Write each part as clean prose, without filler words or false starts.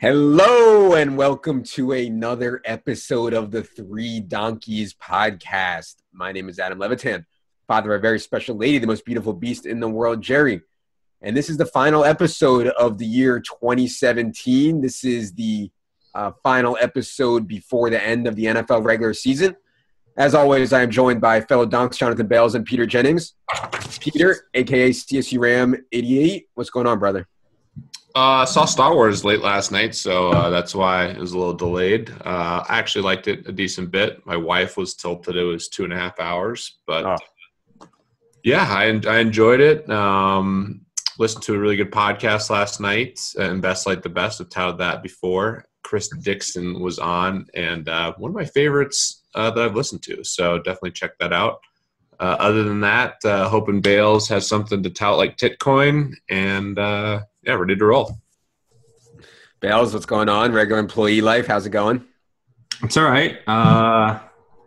Hello and welcome to another episode of the Three Donkeys podcast. My name is Adam Levitan, father of a very special lady, the most beautiful beast in the world, Jerry. And this is the final episode of the year 2017. This is the final episode before the end of the NFL regular season. As always, I am joined by fellow donks Jonathan Bales and Peter Jennings. Peter, a.k.a. CSU Ram 88. What's going on, brother? I saw Star Wars late last night, so that's why it was a little delayed. I actually liked it a decent bit. My wife was tilted it was 2.5 hours, but yeah, I enjoyed it. Listened to a really good podcast last night, and Best Like the Best. I've touted that before. Chris Dixon was on, and one of my favorites that I've listened to, so definitely check that out. Other than that, hoping Bales has something to tout like Titcoin, and yeah, ready to roll. Bales, what's going on? Regular employee life, how's it going? It's all right.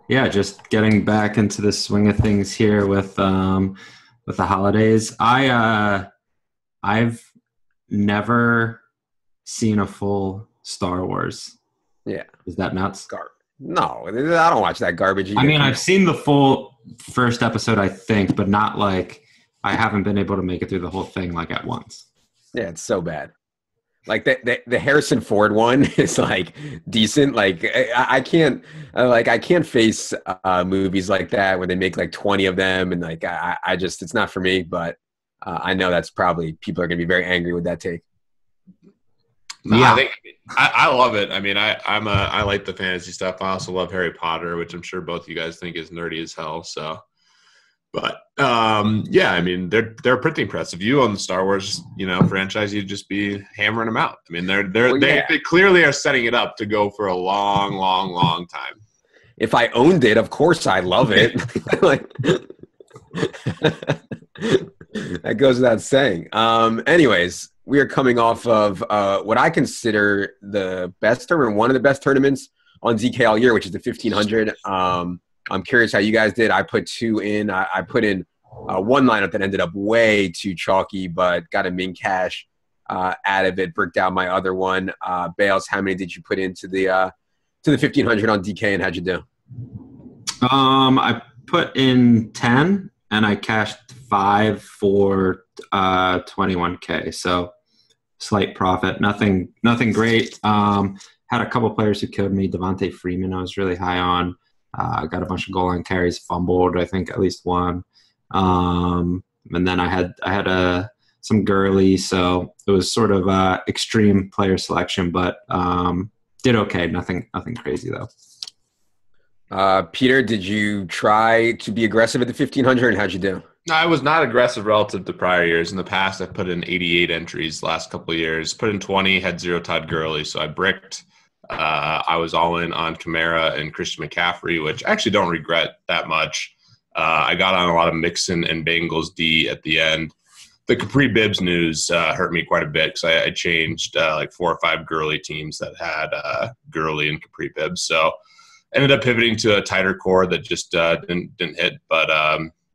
Yeah, just getting back into the swing of things here with the holidays. I've never seen a full Star Wars. Yeah. Is that nuts? No, I don't watch that garbage either. I mean, I've seen the full first episode, I think, but not like I haven't been able to make it through the whole thing like at once. Yeah, it's so bad. Like the Harrison Ford one is like decent. Like I can't face movies like that where they make like 20 of them, and like I just it's not for me. But I know that's probably people are gonna be very angry with that take. No, yeah, I love it. I mean, I like the fantasy stuff. I also love Harry Potter, which I'm sure both you guys think is nerdy as hell. So. But yeah, I mean they're a printing press. If you own the Star Wars, franchise, you'd just be hammering them out. I mean they clearly are setting it up to go for a long time. If I owned it, of course I love it. Like that goes without saying. Anyways, we are coming off of what I consider the best tournament, one of the best tournaments on ZK all year, which is the 1500. I'm curious how you guys did. I put two in. I put in one lineup that ended up way too chalky, but got a min cash out of it. Bricked out my other one. Bales, how many did you put into the 1500 on DK, and how'd you do? I put in 10, and I cashed 5 for 21K. So slight profit. Nothing great. Had a couple players who killed me. Devontae Freeman, I was really high on. Got a bunch of goal line carries, fumbled, I think at least one. And then I had some Gurley, so it was sort of extreme player selection, but did okay. Nothing crazy though. Peter, did you try to be aggressive at the 1500, and how'd you do? No, I was not aggressive relative to prior years. In the past, I put in 88 entries the last couple of years. Put in 20, had 0 Todd Gurley, so I bricked. I was all in on Kamara and Christian McCaffrey, which I actually don't regret that much. I got on a lot of Mixon and Bengals D at the end. The Capri Bibbs news hurt me quite a bit because I changed like 4 or 5 Gurley teams that had Gurley and Capri Bibbs. So ended up pivoting to a tighter core that just didn't hit. But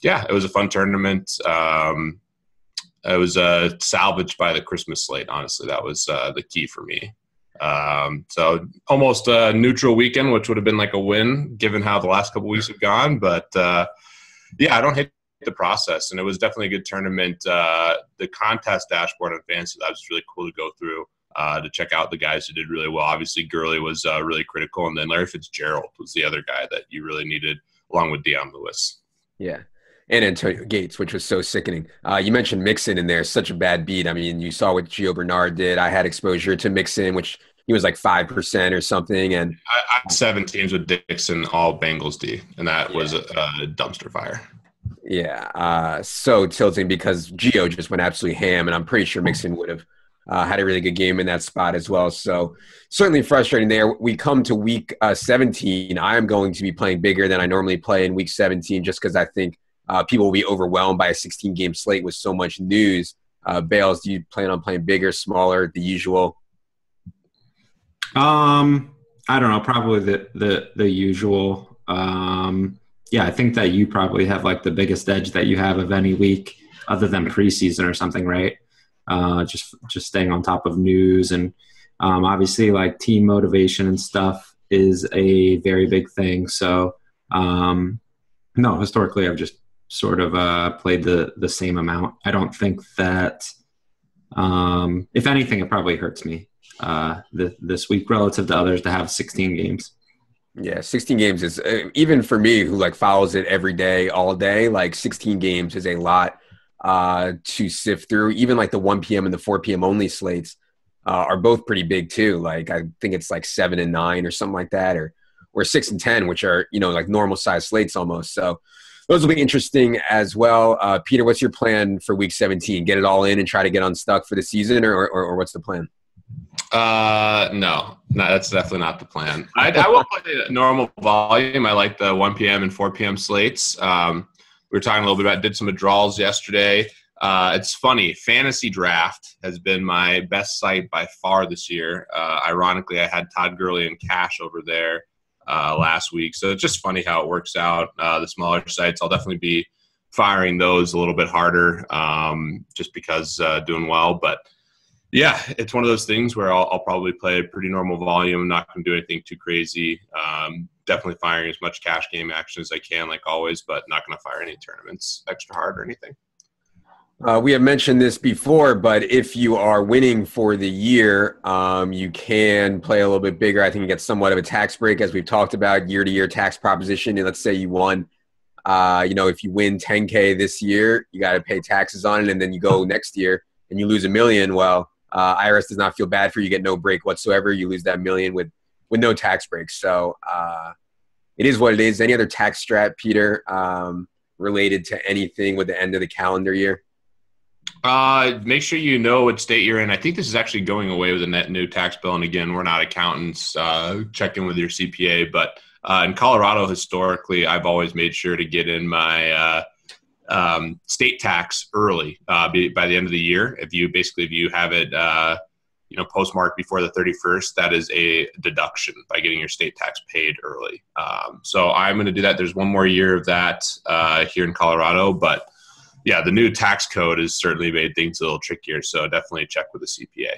yeah, it was a fun tournament. It was salvaged by the Christmas slate. Honestly, that was the key for me. So almost a neutral weekend, which would have been like a win given how the last couple weeks have gone. But yeah, I don't hate the process, and it was definitely a good tournament. The contest dashboard on Fantasy Labs was really cool to go through to check out the guys who did really well. Obviously, Gurley was really critical, and then Larry Fitzgerald was the other guy that you really needed, along with Deion Lewis. Yeah. And Antonio Gates, which was so sickening. You mentioned Mixon in there, such a bad beat. I mean, you saw what Gio Bernard did. I had exposure to Mixon, which he was like 5% or something. And I had 7 teams with Dixon, all Bengals D, and that was a dumpster fire. Yeah, so tilting because Gio just went absolutely ham, and I'm pretty sure Mixon would have had a really good game in that spot as well. So certainly frustrating there. We come to week 17. I am going to be playing bigger than I normally play in week 17 just because I think people will be overwhelmed by a 16-game slate with so much news. Bales, do you plan on playing bigger, smaller, the usual? I don't know, probably the usual. Yeah, I think that you probably have like the biggest edge that you have of any week other than preseason or something, right? Just staying on top of news and Obviously, like team motivation and stuff is a very big thing. So, no, historically, I've just sort of played the same amount. I don't think that, if anything, it probably hurts me this week relative to others to have 16 games. Yeah, 16 games is even for me who like follows it every day, all day, like 16 games is a lot to sift through. Even like the 1 p.m. and the 4 p.m. only slates are both pretty big too. Like I think it's like 7 and 9 or something like that, or 6 and 10, which are, like normal size slates almost. So those will be interesting as well. Peter, what's your plan for week 17? Get it all in and try to get unstuck for the season, or what's the plan? No, that's definitely not the plan. I will play normal volume. I like the 1 p.m. and 4 p.m. slates. We were talking a little bit about, did some withdrawals yesterday. It's funny. Fantasy Draft has been my best site by far this year. Ironically, I had Todd Gurley and Cash over there last week. So it's just funny how it works out. The smaller sites, I'll definitely be firing those a little bit harder just because doing well. But yeah, it's one of those things where I'll probably play a pretty normal volume. I'm not going to do anything too crazy. Definitely firing as much cash game action as I can, like always, but not going to fire any tournaments extra hard or anything. We have mentioned this before, but if you are winning for the year, you can play a little bit bigger. I think you get somewhat of a tax break, as we've talked about, year-to-year tax proposition. And let's say you won, if you win 10K this year, you got to pay taxes on it, and then you go next year and you lose $1 million. Well, IRS does not feel bad for you. You get no break whatsoever. You lose that $1 million with no tax break. So it is what it is. Any other tax strat, Peter, related to anything with the end of the calendar year? Make sure you know what state you're in. I think this is actually going away with a net new tax bill. And again, we're not accountants. Check in with your CPA. But in Colorado, historically, I've always made sure to get in my state tax early by the end of the year. If you have it, postmarked before the 31st, that is a deduction by getting your state tax paid early. So I'm going to do that. There's one more year of that here in Colorado, but yeah, the new tax code has certainly made things a little trickier. So definitely check with the CPA.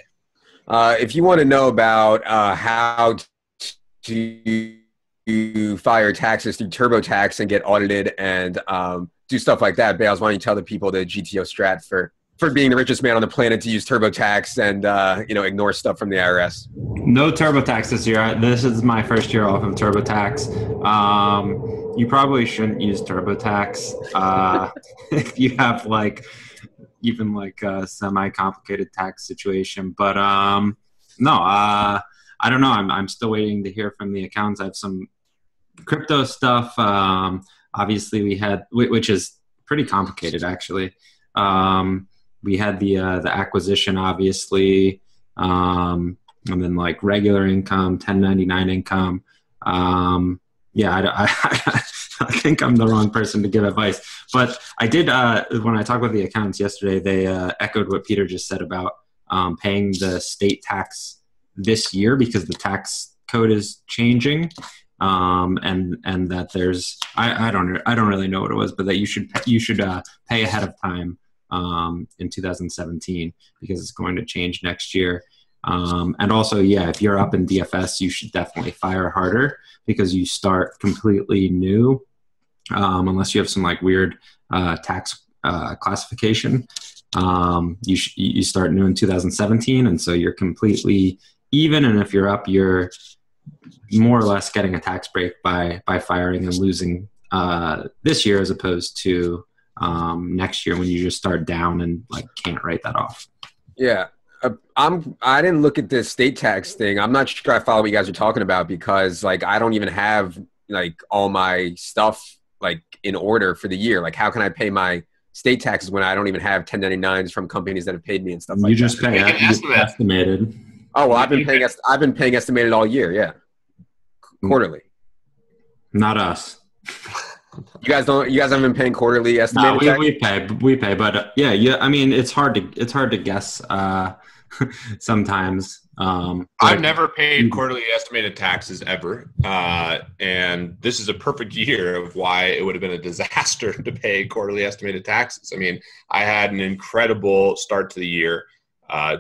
If you want to know about how to file your taxes through TurboTax and get audited and do stuff like that, Bales, why don't you tell the people the GTO strat for being the richest man on the planet to use TurboTax and ignore stuff from the IRS? No TurboTax this year. This is my first year off of TurboTax. You probably shouldn't use TurboTax if you have even a semi-complicated tax situation. But no, I don't know. I'm still waiting to hear from the accountants. I have some crypto stuff. Obviously, we had, which is pretty complicated actually. We had the acquisition, obviously, and then regular income, 1099 income. I think I'm the wrong person to give advice, but I did when I talked with the accountants yesterday, they echoed what Peter just said about paying the state tax this year because the tax code is changing. And that there's I don't really know what it was, but that you should pay ahead of time in 2017 because it's going to change next year. And also, if you're up in DFS, you should definitely fire harder because you start completely new, unless you have some weird tax classification. You start new in 2017, and so you're completely even. And if you're up, you're more or less getting a tax break by firing and losing this year as opposed to next year when you just start down and can't write that off. Yeah. I didn't look at this state tax thing. I'm not sure I follow what you guys are talking about because I don't even have all my stuff in order for the year. How can I pay my state taxes when I don't even have 1099s from companies that have paid me and stuff like that? You just pay estimated. Oh, well, I've been paying estimated all year. Yeah. Quarterly. Not us. You guys haven't been paying quarterly estimated? No, we pay, but I mean, it's hard to guess sometimes. I've never paid quarterly estimated taxes ever, and this is a perfect year of why it would have been a disaster to pay quarterly estimated taxes. I mean, I had an incredible start to the year.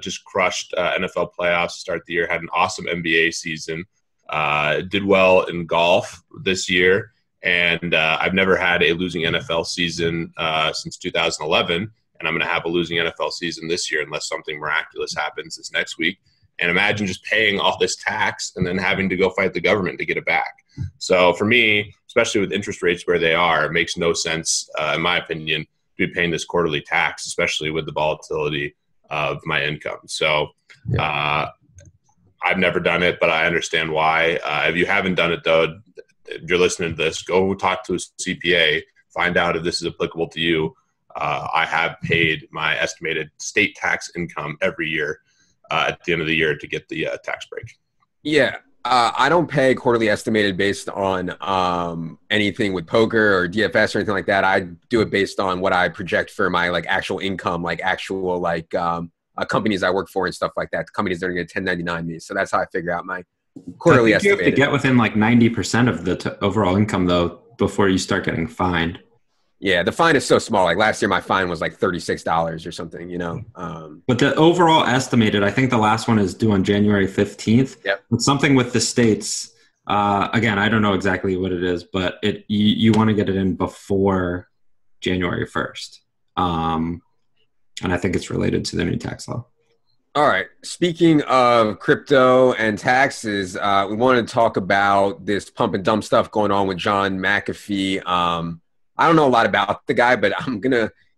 Just crushed NFL playoffs to start the year. Had an awesome NBA season. Did well in golf this year. And I've never had a losing NFL season since 2011. And I'm going to have a losing NFL season this year unless something miraculous happens this next week. And imagine just paying all this tax and then having to go fight the government to get it back. So for me, especially with interest rates where they are, it makes no sense, in my opinion, to be paying this quarterly tax, especially with the volatility of my income. So I've never done it, but I understand why. If you haven't done it, though, if you're listening to this, go talk to a CPA, find out if this is applicable to you. I have paid my estimated state tax income every year at the end of the year to get the tax break. Yeah. I don't pay quarterly estimated based on anything with poker or DFS or anything like that. I do it based on what I project for my like actual income, like actual like companies I work for and stuff like that. Companies that are going to 1099 me. So that's how I figure out my quarterly estimated. You have to get within like 90% of the overall income though before you start getting fined. Yeah, the fine is so small. Like last year, my fine was like $36 or something, you know. But the overall estimated, I think the last one is due on January 15th. Yep. But something with the states, again, I don't know exactly what it is, but you want to get it in before January 1st. And I think it's related to the new tax law. All right. Speaking of crypto and taxes, we want to talk about this pump and dump stuff going on with John McAfee. I don't know a lot about the guy, but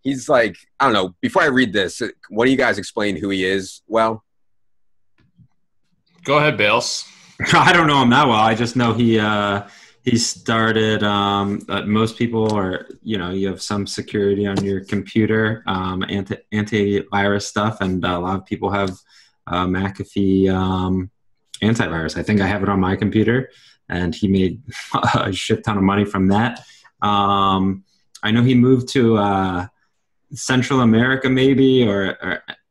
he's like, I don't know. Before I read this, why don't you guys explain who he is? Well, go ahead, Bales. I don't know him that well. I just know he started, most people are, you know, you have some security on your computer, antivirus stuff. And a lot of people have McAfee antivirus. I think I have it on my computer, and he made a shit ton of money from that. I know he moved to Central America maybe, or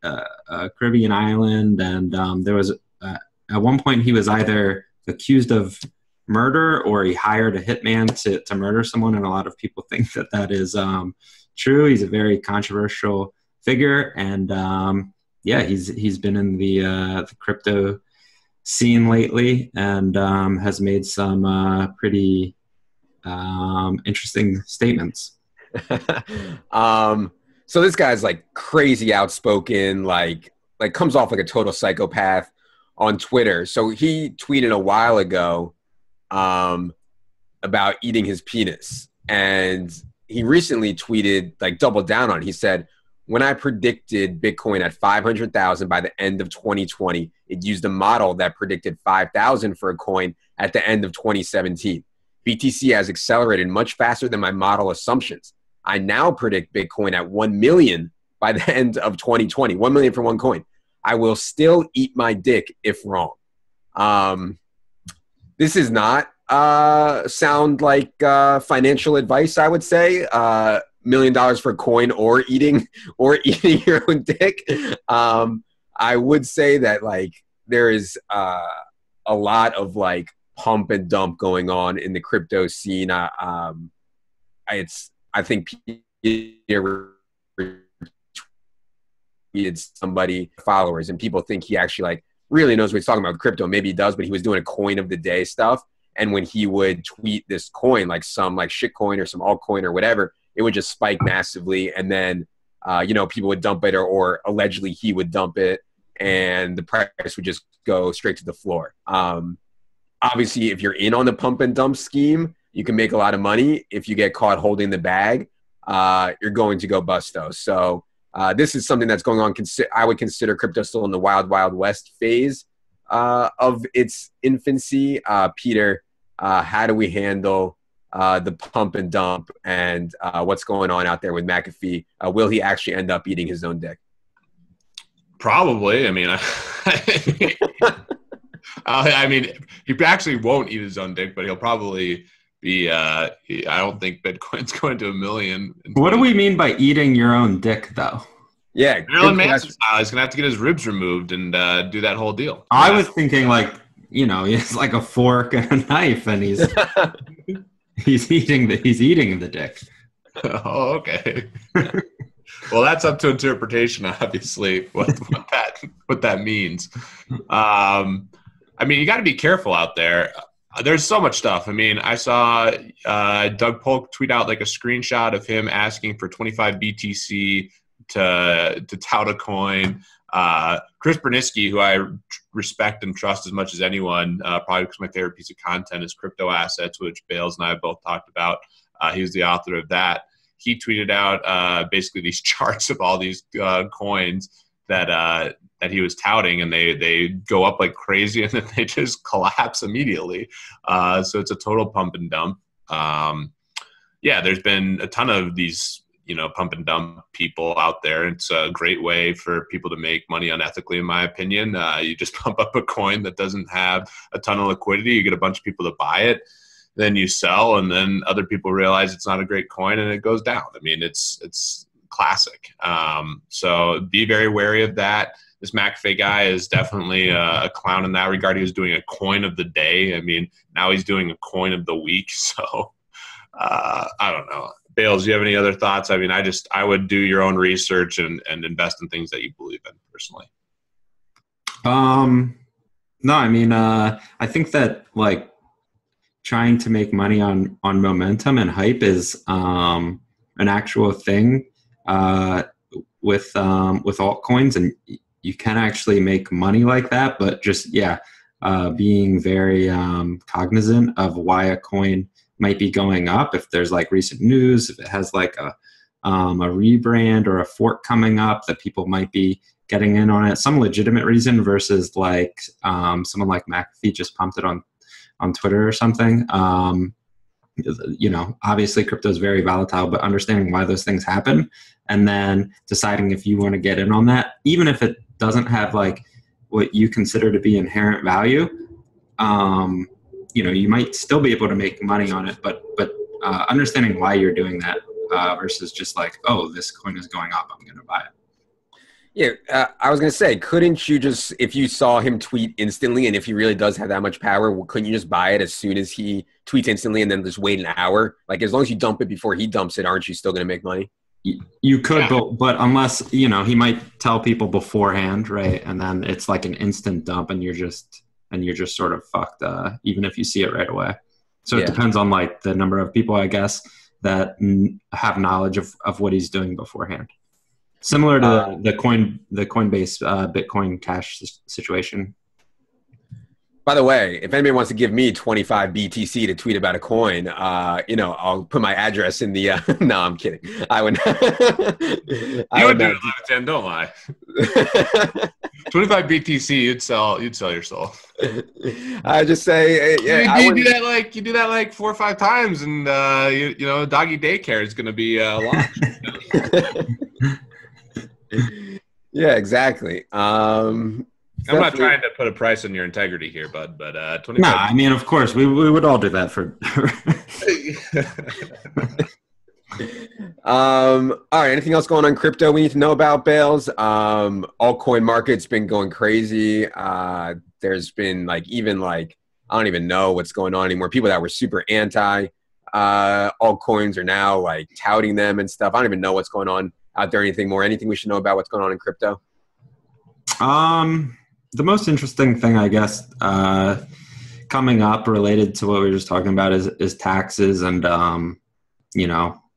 a Caribbean island, and there was at one point he was either accused of murder or he hired a hitman to murder someone, and a lot of people think that is true. He's a very controversial figure, and he's been in the crypto scene lately, and has made some pretty interesting statements. So this guy's like crazy outspoken, like comes off like a total psychopath on Twitter. So he tweeted a while ago about eating his penis, and he recently tweeted, like, doubled down on it. He said, when I predicted Bitcoin at 500,000 by the end of 2020, it used a model that predicted 5,000 for a coin at the end of 2017. BTC has accelerated much faster than my model assumptions. I now predict Bitcoin at 1 million by the end of 2020. 1 million for one coin. I will still eat my dick if wrong. This is not sound like financial advice, I would say. $1 million for a coin or eating your own dick. I would say that, like, there is a lot of like pump and dump going on in the crypto scene. I think Peter tweeted somebody followers, and people think he actually like really knows what he's talking about with crypto. Maybe he does, but he was doing a coin of the day stuff. And when he would tweet this coin, like some like shit coin or some altcoin or whatever, it would just spike massively. And then, people would dump it, or allegedly he would dump it, and the price would just go straight to the floor. Obviously, if you're in on the pump and dump scheme, you can make a lot of money. If you get caught holding the bag, you're going to go busto. So this is something that's going on. I would consider crypto still in the wild, wild west phase of its infancy. Peter, how do we handle the pump and dump, and what's going on out there with McAfee? Will he actually end up eating his own dick? Probably. I mean, I mean, he actually won't eat his own dick, but he'll probably be. I don't think Bitcoin's going to 1 million. What do we mean by eating your own dick, though? Yeah, Marilyn Manson style. He's gonna have to get his ribs removed and do that whole deal. I was thinking, like, it's like a fork and a knife, and he's he's eating the dick. Oh, okay. Well, that's up to interpretation, obviously, what that means. I mean, you got to be careful out there. There's so much stuff. I mean, I saw Doug Polk tweet out like a screenshot of him asking for 25 BTC to tout a coin. Chris Berniski, who I respect and trust as much as anyone, probably because my favorite piece of content is crypto assets, which Bales and I have both talked about. He was the author of that. He tweeted out basically these charts of all these coins that he was touting, and they go up like crazy, and then they just collapse immediately. So it's a total pump and dump. Yeah, there's been a ton of these, pump and dump people out there. It's a great way for people to make money unethically, in my opinion. You just pump up a coin that doesn't have a ton of liquidity. You get a bunch of people to buy it. Then you sell, and then other people realize it's not a great coin, and it goes down. I mean, it's classic. So be very wary of that. This Mcafee guy is definitely a clown in that regard. He was doing a coin of the day. I mean, now he's doing a coin of the week. So I don't know. Bales, do you have any other thoughts? I mean, I would do your own research and invest in things that you believe in personally. No, I mean, I think that like trying to make money on momentum and hype is an actual thing with altcoins, and you can actually make money like that. But just being very cognizant of why a coin might be going up. If there's like recent news, if it has like a rebrand or a fork coming up that people might be getting in on it, some legitimate reason versus like someone like Mcafee just pumped it on Twitter or something. Obviously crypto is very volatile, but understanding why those things happen and then deciding if you want to get in on that, even if it doesn't have like what you consider to be inherent value, you might still be able to make money on it, but understanding why you're doing that versus just like, oh, this coin is going up, I'm going to buy it. Yeah, I was going to say, couldn't you just, if you saw him tweet instantly, and if he really does have that much power, couldn't you just buy it as soon as he tweets instantly and then just wait an hour? Like, as long as you dump it before he dumps it, aren't you still going to make money? You could, but unless, he might tell people beforehand, right? And then it's like an instant dump and you're just sort of fucked, even if you see it right away. So it depends on like the number of people, I guess, that have knowledge of what he's doing beforehand. Similar to the Coinbase Bitcoin Cash situation. By the way, if anybody wants to give me 25 BTC to tweet about a coin, I'll put my address in the. No, I'm kidding. I would. You would do it, Levitan, don't lie. 25 BTC, you'd sell your soul. I just say, you do that like 4 or 5 times, and doggy daycare is going to be launched. Yeah, exactly. I'm not trying to put a price on your integrity here, bud, but 25. No, I mean, of course, we would all do that for. All right. Anything else going on crypto we need to know about, Bales? Altcoin market's been going crazy. There's been I don't even know what's going on anymore. People that were super anti altcoins are now like touting them and stuff. I don't even know what's going on out there. Anything we should know about what's going on in crypto? The most interesting thing, I guess, coming up related to what we were just talking about is taxes and,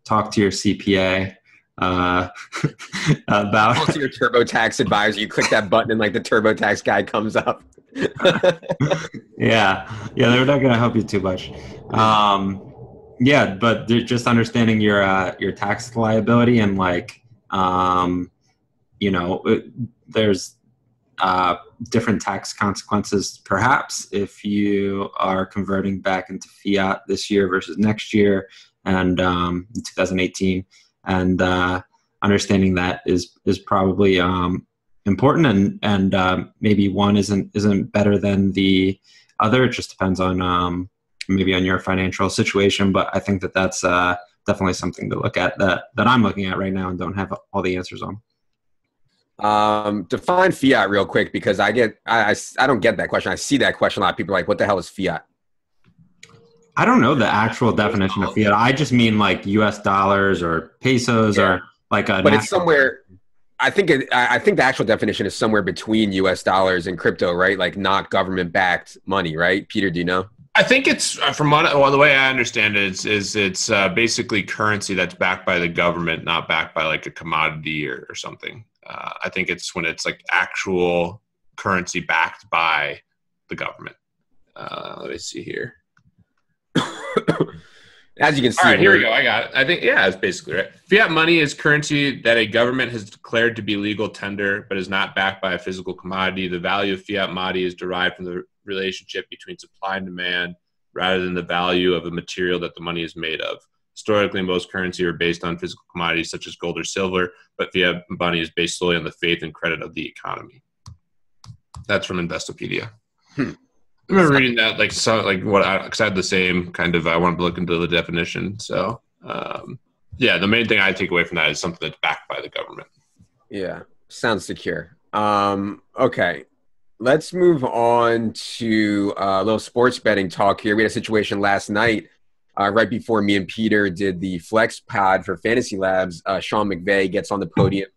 talk to your CPA about talk to your TurboTax advisor. You click that button and like the TurboTax guy comes up. Yeah, they're not going to help you too much. But just understanding your tax liability and there's different tax consequences perhaps if you are converting back into fiat this year versus next year and 2018, and understanding that is probably important, and maybe one isn't better than the other. It just depends on maybe on your financial situation, but I think that's definitely something to look at that I'm looking at right now and don't have all the answers on. Define fiat real quick, because I don't get that question. I see that question a lot. People are like, what the hell is fiat? I don't know the actual definition of fiat. I just mean like US dollars or pesos or like a. But it's somewhere. I think the actual definition is somewhere between U.S. dollars and crypto, right? Like not government-backed money, right? Peter, do you know? I think it's the way I understand it it's basically currency that's backed by the government, not backed by like a commodity or something. I think it's when it's like actual currency backed by the government. Let me see here. As you can see. All right, here we go. I got it. I think, yeah, that's basically right. Fiat money is currency that a government has declared to be legal tender, but is not backed by a physical commodity. The value of fiat money is derived from the relationship between supply and demand rather than the value of a material that the money is made of. Historically, most currency are based on physical commodities such as gold or silver, but fiat money is based solely on the faith and credit of the economy. That's from Investopedia. I remember reading that, because I had the same kind of, I wanted to look into the definition. So, the main thing I take away from that is something that's backed by the government. Yeah, sounds secure. Okay, let's move on to a little sports betting talk here. We had a situation last night, right before me and Peter did the Flex Pod for Fantasy Labs. Sean McVay gets on the podium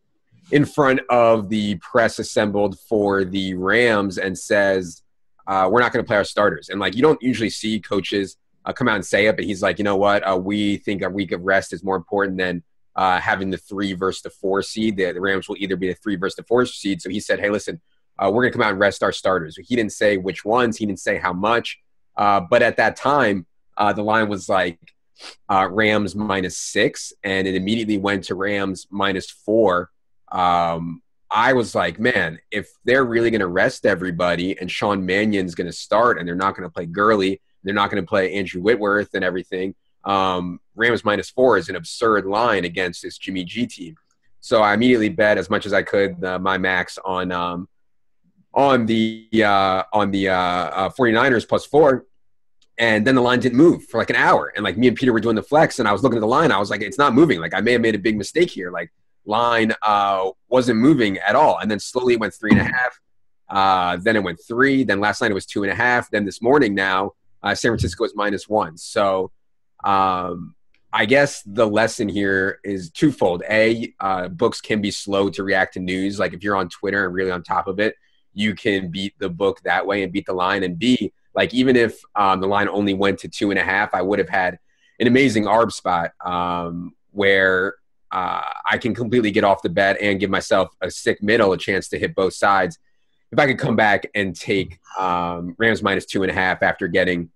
in front of the press assembled for the Rams and says, we're not going to play our starters. And, you don't usually see coaches come out and say it, but he's like, you know what? We think a week of rest is more important than having the 3 versus the 4 seed. The Rams will either be the 3 versus the 4 seed. So he said, hey, listen, we're going to come out and rest our starters. He didn't say which ones. He didn't say how much. But at that time, the line was Rams -6, and it immediately went to Rams -4. I was like, man, if they're really going to rest everybody and Sean Mannion's going to start and they're not going to play Gurley, they're not going to play Andrew Whitworth and everything, Rams -4 is an absurd line against this Jimmy G team. So I immediately bet as much as I could my max on the 49ers +4. And then the line didn't move for an hour. And me and Peter were doing the flex and I was looking at the line. I was like, it's not moving. I may have made a big mistake here. Line wasn't moving at all. And then slowly it went 3.5. Then it went 3. Then last night it was 2.5. Then this morning now, San Francisco is -1. So I guess the lesson here is twofold. A, books can be slow to react to news. If you're on Twitter and really on top of it, you can beat the book that way and beat the line. And B, even if the line only went to 2.5, I would have had an amazing ARB spot where I can completely get off the bet and give myself a sick middle, a chance to hit both sides. If I could come back and take Rams -2.5 after getting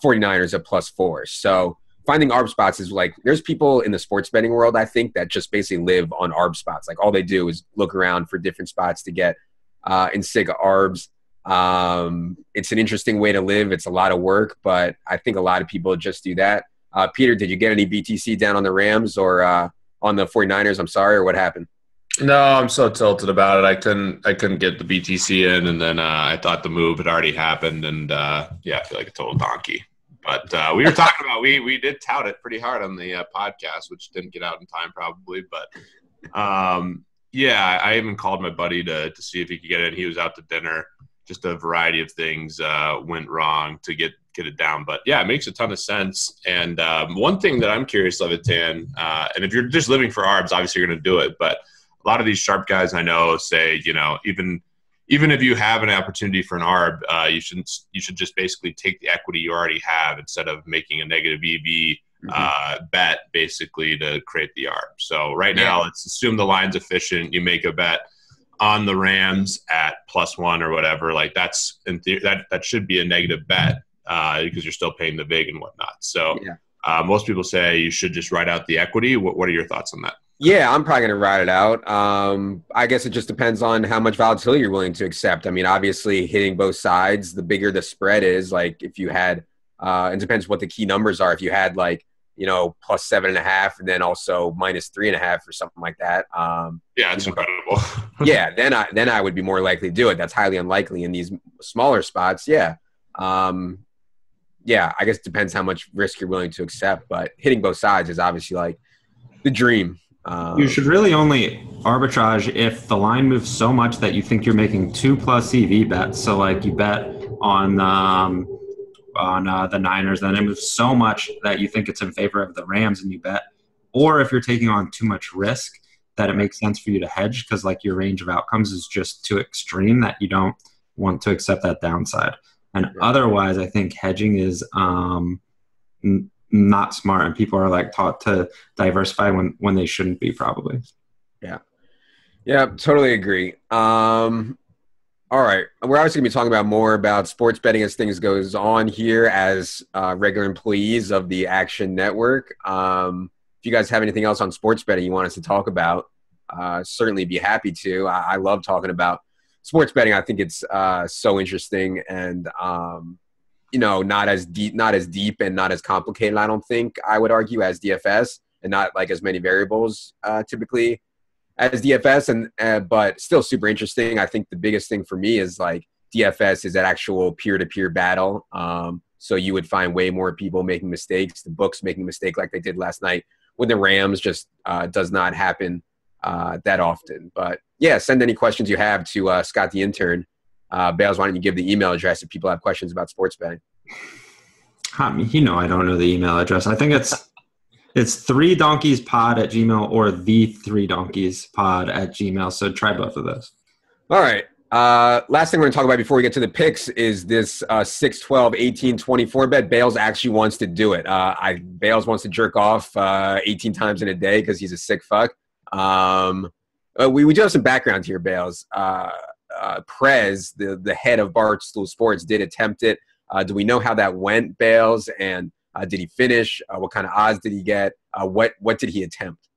49ers at +4. So finding ARB spots is there's people in the sports betting world, I think, that just basically live on ARB spots. All they do is look around for different spots to get in sig ARBs. It's an interesting way to live. It's a lot of work, but I think a lot of people just do that. Peter, did you get any BTC down on the Rams or on the 49ers? I'm sorry, or what happened? No, I'm so tilted about it. I couldn't get the BTC in, and then I thought the move had already happened, and I feel like a total donkey. But we were talking about we did tout it pretty hard on the podcast, which didn't get out in time probably. But I even called my buddy to see if he could get it. He was out to dinner. Just a variety of things went wrong to get it down. But yeah, it makes a ton of sense. And one thing that I'm curious, Levitan, and if you're just living for ARBs, obviously you're going to do it. But a lot of these sharp guys I know say, even if you have an opportunity for an ARB, you should just basically take the equity you already have instead of making a negative EV bet basically to create the ARB. So right now, let's assume the line's efficient. You make a bet on the Rams at +1 or whatever. That's in theory, that should be a negative bet because you're still paying the vig and whatnot. So most people say you should just write out the equity. What are your thoughts on that? Yeah, I'm probably going to ride it out. I guess it just depends on how much volatility you're willing to accept. I mean, obviously hitting both sides, the bigger the spread is. If you had, it depends what the key numbers are. If you had +7.5 and then also -3.5 or something like that. It's incredible. Then I would be more likely to do it. That's highly unlikely in these smaller spots. I guess it depends how much risk you're willing to accept, but hitting both sides is obviously the dream. You should really only arbitrage if the line moves so much that you think you're making 2+ EV bets. So you bet on the Niners, then it moves so much that you think it's in favor of the Rams, and you bet or if you're taking on too much risk, that it makes sense for you to hedge because like your range of outcomes is just too extreme that you don't want to accept that downside. And otherwise, I think hedging is not smart, and people are like taught to diversify when they shouldn't be, probably. Yeah, totally agree. All right, we're obviously going to be talking about more about sports betting as things goes on here as regular employees of the Action Network. If you guys have anything else on sports betting you want us to talk about, certainly be happy to. I love talking about sports betting. I think it's so interesting and not as deep and not as complicated, I don't think, I would argue, as DFS, and not like as many variables typically as DFS, and but still super interesting. I think the biggest thing for me is like DFS is an actual peer-to-peer battle. So you would find way more people making mistakes. The books making a mistake like they did last night with the Rams just does not happen that often. But yeah, send any questions you have to Scott the intern. Bales, why don't you give the email address if people have questions about sports betting? I don't know the email address. I think it's 3donkeyspod@gmail or the 3donkeyspod@gmail. So try both of those. All right. Last thing we're going to talk about before we get to the picks is this 6-12, 18-24 bet. Bales actually wants to do it. Bales wants to jerk off 18 times in a day because he's a sick fuck. We do have some background here, Bales. Prez, the head of Barstool Sports, did attempt it. Do we know how that went, Bales? And did he finish? What kind of odds did he get? What did he attempt?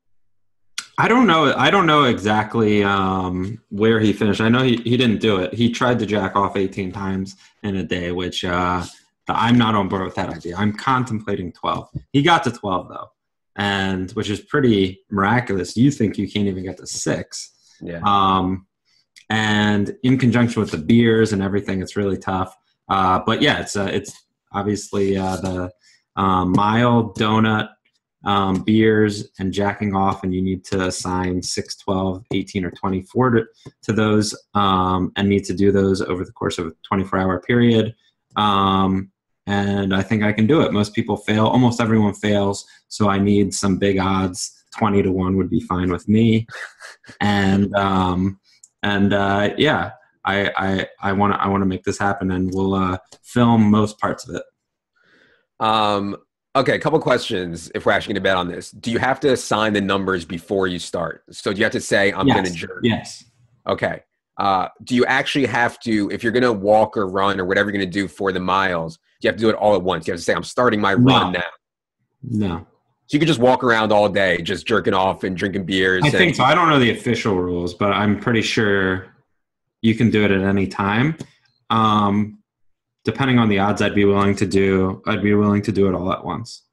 I don't know exactly where he finished. I know he didn't do it. He tried to jack off 18 times in a day, which I'm not on board with that idea. I'm contemplating 12. He got to 12 though, and which is pretty miraculous. You think you can't even get to 6? Yeah. And in conjunction with the beers and everything, it's really tough. But yeah, it's obviously the mild donut, beers, and jacking off, and you need to assign 6, 12, 18, or 24 to those, and need to do those over the course of a 24-hour period. And I think I can do it. Most people fail. Almost everyone fails. So I need some big odds. 20-1 would be fine with me. And yeah, I want to make this happen, and we'll film most parts of it. Okay, a couple questions if we're actually going to bet on this. Do you have to assign the numbers before you start? So do you have to say, I'm going to jerk? Yes. Okay. Do you actually have to, if you're going to walk or run or whatever you're going to do for the miles, do you have to do it all at once? You have to say, I'm starting my run now. No. So you could just walk around all day just jerking off and drinking beers. I think so. I don't know the official rules, but I'm pretty sure you can do it at any time. Depending on the odds, I'd be willing to do it all at once.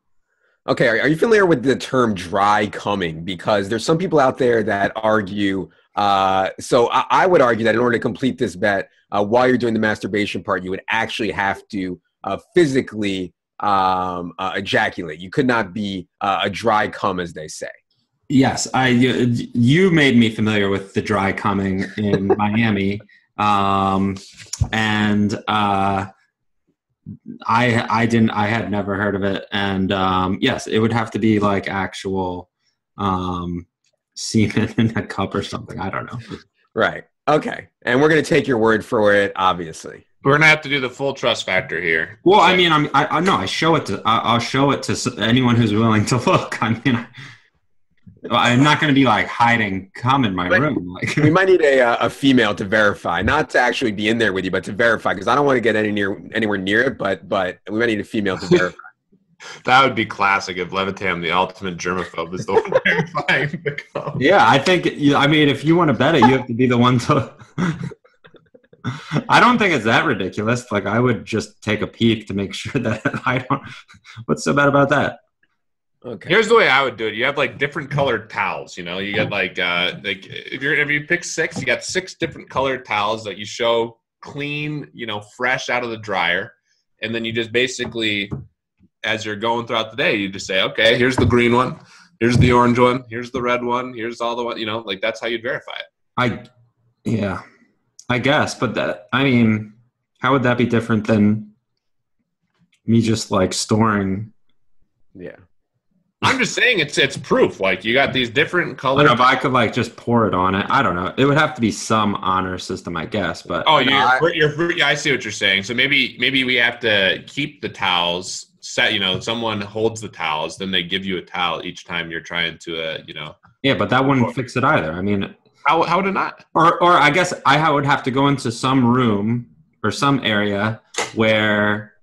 Okay. Are you familiar with the term dry coming? Because there's some people out there that argue. So I would argue that in order to complete this bet, while you're doing the masturbation part, you would actually have to physically ejaculate. You could not be a dry cum, as they say. Yes, you made me familiar with the dry coming in Miami, and I didn't. I had never heard of it, and yes, it would have to be like actual semen in a cup or something. I don't know. Right. Okay. And we're going to take your word for it, obviously. We're gonna have to do the full trust factor here. Well, so. I mean, I'll show it to anyone who's willing to look. I mean, I'm not going to be like hiding cum in my room. Like, we might need a female to verify, not to actually be in there with you, but to verify, because I don't want to get anywhere near it. But we might need a female to verify. That would be classic if Levitam, the ultimate germaphobe, is the one verifying the cum. Yeah, I think. I mean, if you want to bet it, you have to be the one to. I don't think it's that ridiculous. Like, I would just take a peek to make sure that I don't. What's so bad about that? Okay. Here's the way I would do it. You have like different colored towels. You know, you get like if you pick 6, you got 6 different colored towels that you show clean, fresh out of the dryer, and then you just basically, as you're going throughout the day, you just say, okay, here's the green one, here's the orange one, here's the red one, here's all the one. Like that's how you'd verify it. Yeah, I guess, but how would that be different than me just like storing? Yeah. I'm just saying it's proof. Like you got these different colors. If I could like just pour it on it, I don't know. It would have to be some honor system, I guess. But yeah, I see what you're saying. So maybe we have to keep the towels set. Someone holds the towels, then they give you a towel each time you're trying to, Yeah, but that wouldn't fix it either. I mean, how would it not? Or I guess I would have to go into some room or some area where.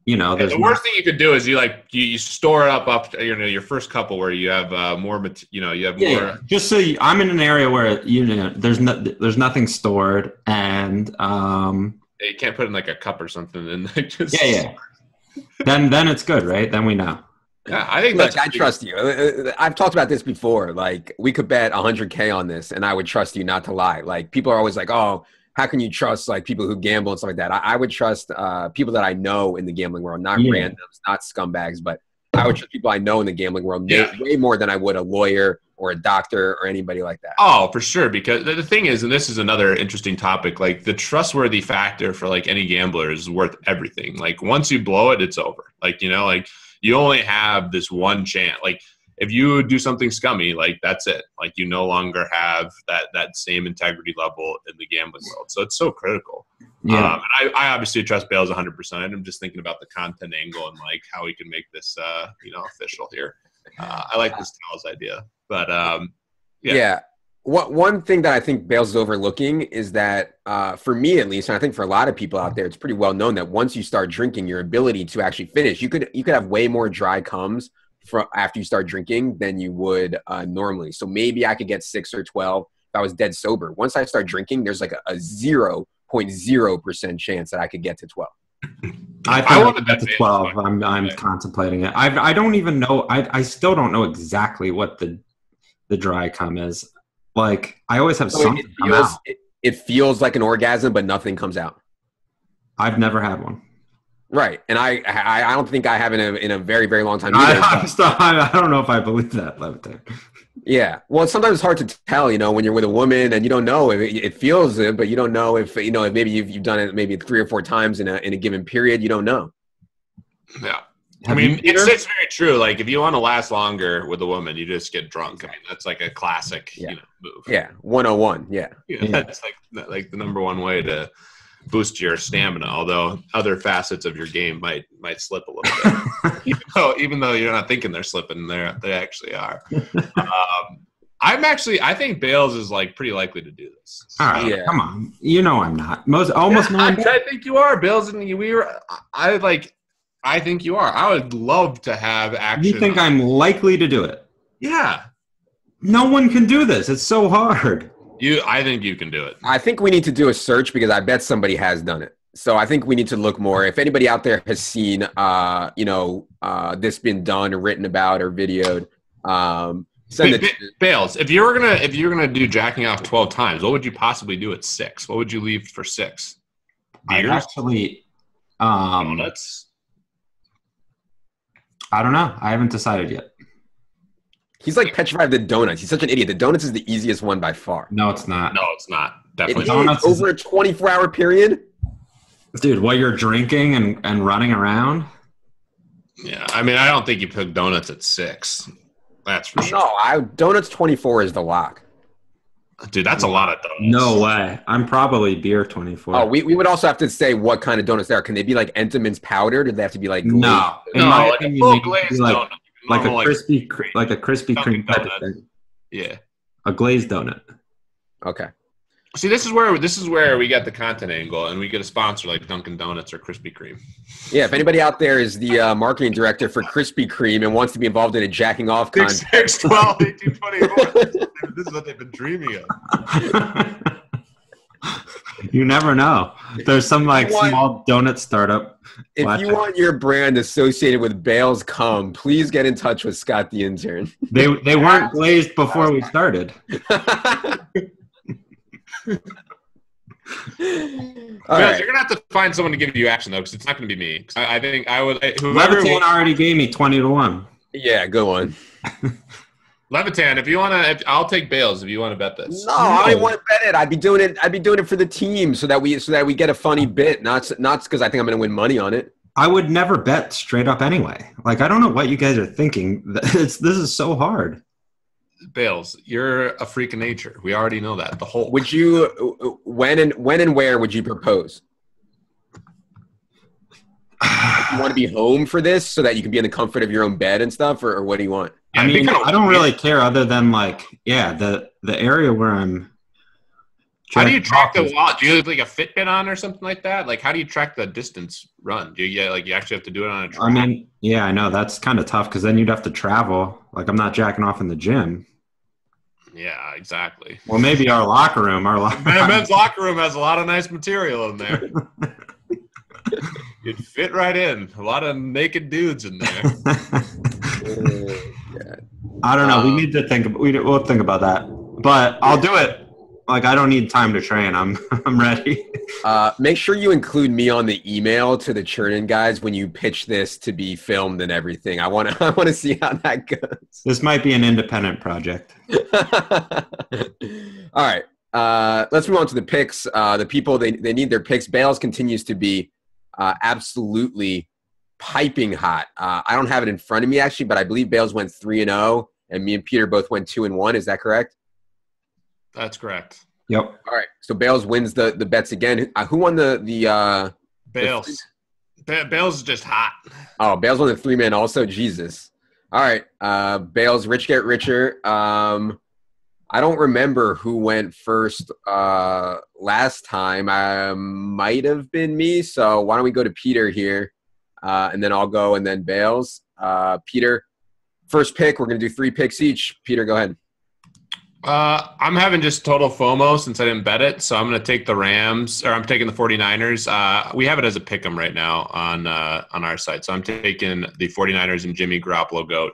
There's the worst thing you could do is you store it up your first couple where you have more more. Yeah. Just so I'm in an area where there's nothing stored and you can't put in like a cup or something and just then it's good, right? Then we know. Yeah, I think I trust you. I've talked about this before. Like we could bet 100K on this, and I would trust you not to lie. Like people are always like, "Oh, how can you trust like people who gamble and stuff like that?" I would trust people that I know in the gambling world, not randoms, not scumbags, but I would trust people I know in the gambling world way more than I would a lawyer or a doctor or anybody like that. Oh, for sure. Because the thing is, and this is another interesting topic, like the trustworthy factor for like any gambler is worth everything. Like once you blow it, it's over. Like, like you only have this one chance. Like if you do something scummy, like that's it. Like you no longer have that same integrity level in the gambling world. So it's so critical. Yeah. And I obviously trust Bales 100%. I'm just thinking about the content angle and like how we can make this, official here. I like this towels idea, but yeah. One thing that I think Bales is overlooking is that for me at least, and I think for a lot of people out there, it's pretty well known that once you start drinking, your ability to actually finish, you could have way more dry comes after you start drinking than you would normally. So maybe I could get 6 or 12 if I was dead sober. Once I start drinking, there's like a 0.0% chance that I could get to 12. I want to bet to 12. I'm contemplating it. I don't even know. I still don't know exactly what the dry cum is. Like I always have something come out. It feels like an orgasm, but nothing comes out. I've never had one. Right, and I don't think I have in a very, very long time either. I don't know if I believe that, Levitan. Yeah, well, sometimes it's hard to tell, when you're with a woman and you don't know if it feels it, but you don't know if if maybe you've done it maybe 3 or 4 times in a given period. You don't know. Yeah, I mean, it's very true. Like if you want to last longer with a woman, you just get drunk. I mean, that's like a classic, move. Yeah, 101. Yeah, that's like the number one way to boost your stamina, although other facets of your game might slip a little bit. even though you're not thinking they're slipping, they actually are. I think Bales is like pretty likely to do this. All right, come on. I'm not. I think you are, Bales, and I think you are. I would love to have action. You think I'm likely to do it? Yeah. No one can do this. It's so hard. I think you can do it. I think we need to do a search because I bet somebody has done it. So I think we need to look more. If anybody out there has seen, this been done or written about or videoed, send it. Bales, if you're gonna do jacking off 12 times, what would you possibly do at 6? What would you leave for 6? Beers? Actually, donuts. I don't know. I haven't decided yet. He's like petrified of the donuts. He's such an idiot. The donuts is the easiest one by far. No, it's not. No, it's not. Definitely donuts over a 24-hour period. Dude, while you're drinking and running around? Yeah, I mean, I don't think you put donuts at 6. That's for sure. No, donuts 24 is the lock. Dude, that's a lot of donuts. No way. I'm probably beer 24. Oh, we would also have to say what kind of donuts they are. Can they be like Entenmann's powder? Do they have to be like glazed? No, like a full glazed donut. Like a Krispy Kreme type of thing. Yeah. A glazed donut. Okay. See, this is where we get the content angle, and we get a sponsor like Dunkin' Donuts or Krispy Kreme. Yeah, if anybody out there is the marketing director for Krispy Kreme and wants to be involved in a jacking off contest. 6, 12, 18, 24. This is what they've been dreaming of. You never know. There's some small donut startup. If you want your brand associated with Bales Cum, please get in touch with Scott the intern. They weren't glazed before we started. Right. You're gonna have to find someone to give you action though, because it's not gonna be me. I think I would. Levitan already gave me 20-1. Yeah, go on. Levitan, if you wanna, I'll take Bales if you want to bet this. No, I don't want to bet it. I'd be doing it for the team so that we get a funny bit, not because I think I'm gonna win money on it. I would never bet straight up anyway. Like, I don't know what you guys are thinking. This is so hard. Bales, you're a freak of nature. We already know that. The whole. Would you when and where would you propose? You want to be home for this so that you can be in the comfort of your own bed and stuff, or what do you want? Yeah, I mean, I don't really care other than like, the area where I'm. How do you track the wallet? Do you have like a Fitbit on or something like that? Like, how do you track the distance run? Do you you actually have to do it on a track? I mean, yeah, I know that's kind of tough because then you'd have to travel. Like, I'm not jacking off in the gym. Yeah, exactly. Well, maybe our locker room. Men's locker room has a lot of nice material in there. You'd fit right in. A lot of naked dudes in there. I don't know. We need to think. We'll think about that. But I'll do it. Like, I don't need time to train. I'm ready. Make sure you include me on the email to the Churnin guys when you pitch this to be filmed and everything. I want to see how that goes. This might be an independent project. All right. Let's move on to the picks. The people, they need their picks. Bales continues to be absolutely piping hot. I don't have it in front of me, actually, but I believe Bales went 3-0, and me and Peter both went 2-1. Is that correct? That's correct. Yep. All right. So Bales wins the bets again. Who won the Bales? Bales is just hot. Oh, Bales won the 3-man also. Jesus. All right. Bales, rich get richer. I don't remember who went first last time. Might have been me. So why don't we go to Peter here, and then I'll go, and then Bales. Peter, first pick. We're gonna do 3 picks each. Peter, go ahead. I'm having just total FOMO since I didn't bet it, so I'm going to take the Rams, or I'm taking the 49ers. We have it as a pick 'em right now on our site, so I'm taking the 49ers and Jimmy Garoppolo GOAT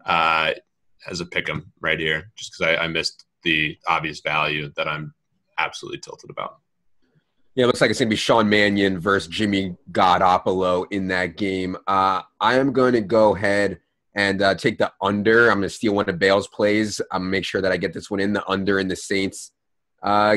as a pick 'em right here, just because I missed the obvious value that I'm absolutely tilted about. Yeah, it looks like it's going to be Sean Mannion versus Jimmy Garoppolo in that game. I am going to go ahead and take the under. I'm going to steal one of Bale's plays. I'm going to make sure that I get this one in the under in the Saints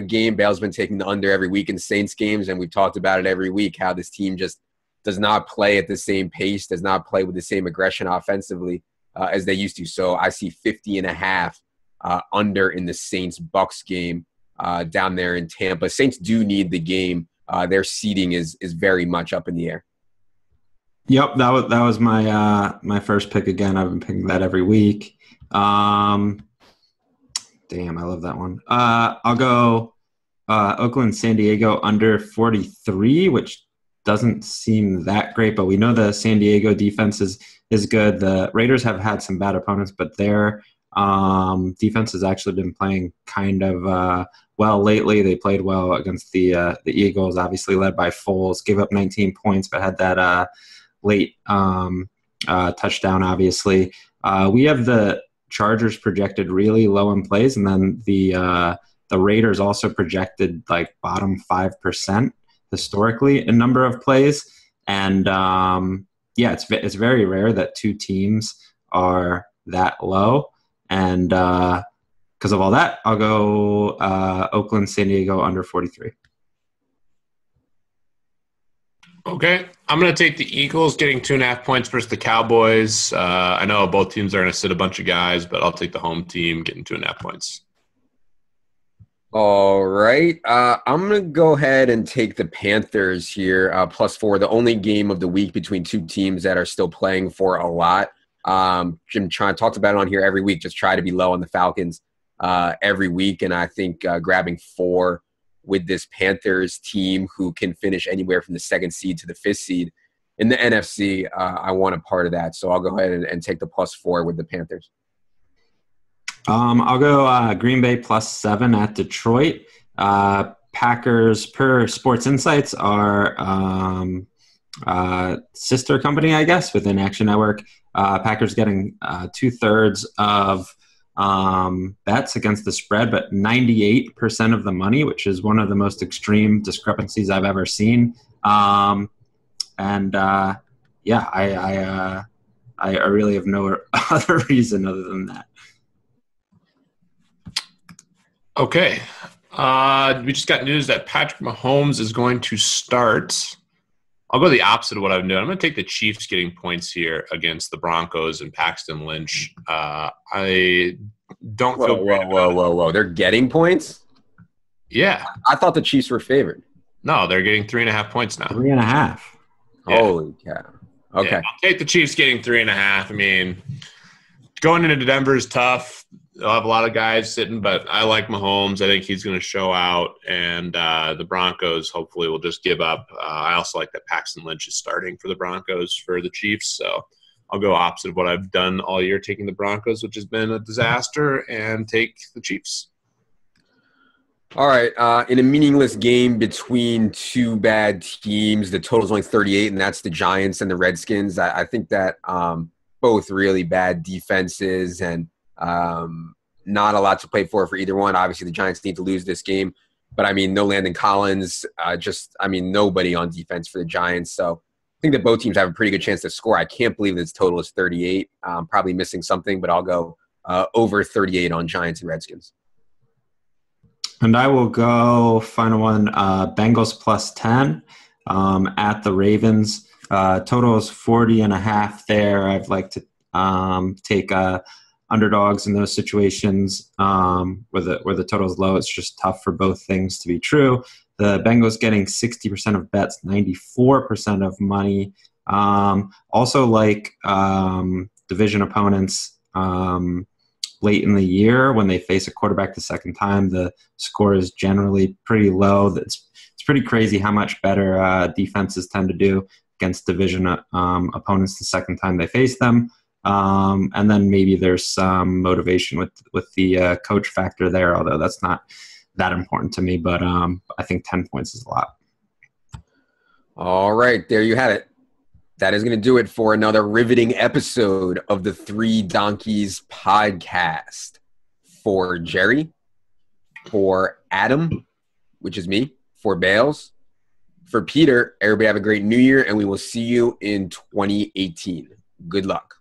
game. Bale's been taking the under every week in Saints games, and we've talked about it every week, how this team just does not play at the same pace, does not play with the same aggression offensively as they used to. So I see 50.5 under in the Saints-Bucks game down there in Tampa. Saints do need the game. Their seeding is very much up in the air. Yep, that was my my first pick again. I've been picking that every week. Damn, I love that one. I'll go Oakland, San Diego under 43, which doesn't seem that great, but we know the San Diego defense is good. The Raiders have had some bad opponents, but their defense has actually been playing kind of well lately. They played well against the Eagles, obviously led by Foles. Gave up 19 points, but had that late touchdown, obviously. We have the Chargers projected really low in plays, and then the Raiders also projected like bottom 5% historically in number of plays. And it's very rare that two teams are that low. And because of all that, I'll go Oakland, San Diego under 43. Okay, I'm going to take the Eagles getting 2.5 points versus the Cowboys. I know both teams are going to sit a bunch of guys, but I'll take the home team getting 2.5 points. All right. I'm going to go ahead and take the Panthers here, +4, the only game of the week between two teams that are still playing for a lot. Jim talks about it on here every week, just try to be low on the Falcons every week, and I think grabbing 4 with this Panthers team who can finish anywhere from the 2nd seed to the 5th seed in the NFC. I want a part of that. So I'll go ahead and take the +4 with the Panthers. I'll go Green Bay +7 at Detroit. Packers, per Sports Insights, are sister company, I guess, within Action Network. Packers getting 2/3 of bets against the spread, but 98% of the money, which is one of the most extreme discrepancies I've ever seen. I really have no other reason other than that. Okay. We just got news that Patrick Mahomes is going to start I'll go the opposite of what I'm doing. I'm going to take the Chiefs getting points here against the Broncos and Paxton Lynch. I don't feel great. Whoa. They're getting points? Yeah. I thought the Chiefs were favored. No, they're getting 3.5 points now. 3.5. Yeah. Holy cow. Okay. Yeah, I'll take the Chiefs getting 3.5. I mean, going into Denver is tough. They'll have a lot of guys sitting, but I like Mahomes. I think he's going to show out, and the Broncos hopefully will just give up. I also like that Paxton Lynch is starting for the Broncos for the Chiefs, so I'll go opposite of what I've done all year, taking the Broncos, which has been a disaster, and take the Chiefs. All right. In a meaningless game between two bad teams, the total is only 38, and that's the Giants and the Redskins. I think that both really bad defenses and not a lot to play for either one. Obviously, the Giants need to lose this game. But, I mean, no Landon Collins. Nobody on defense for the Giants. So I think that both teams have a pretty good chance to score. I can't believe this total is 38. Probably missing something, but I'll go over 38 on Giants and Redskins. And I will go final one, Bengals plus 10 at the Ravens. Total is 40.5 there. I'd like to take underdogs in those situations where the total is low. It's just tough for both things to be true. The Bengals getting 60% of bets, 94% of money. Also like division opponents late in the year when they face a quarterback the second time, the score is generally pretty low. It's pretty crazy how much better defenses tend to do against division opponents the second time they face them. And then maybe there's some motivation with the coach factor there, although that's not that important to me. But I think 10 points is a lot. All right, there you have it. That is going to do it for another riveting episode of the Three Donkeys podcast. For Jerry, for Adam, which is me, for Bales, for Peter, everybody have a great new year, and we will see you in 2018. Good luck.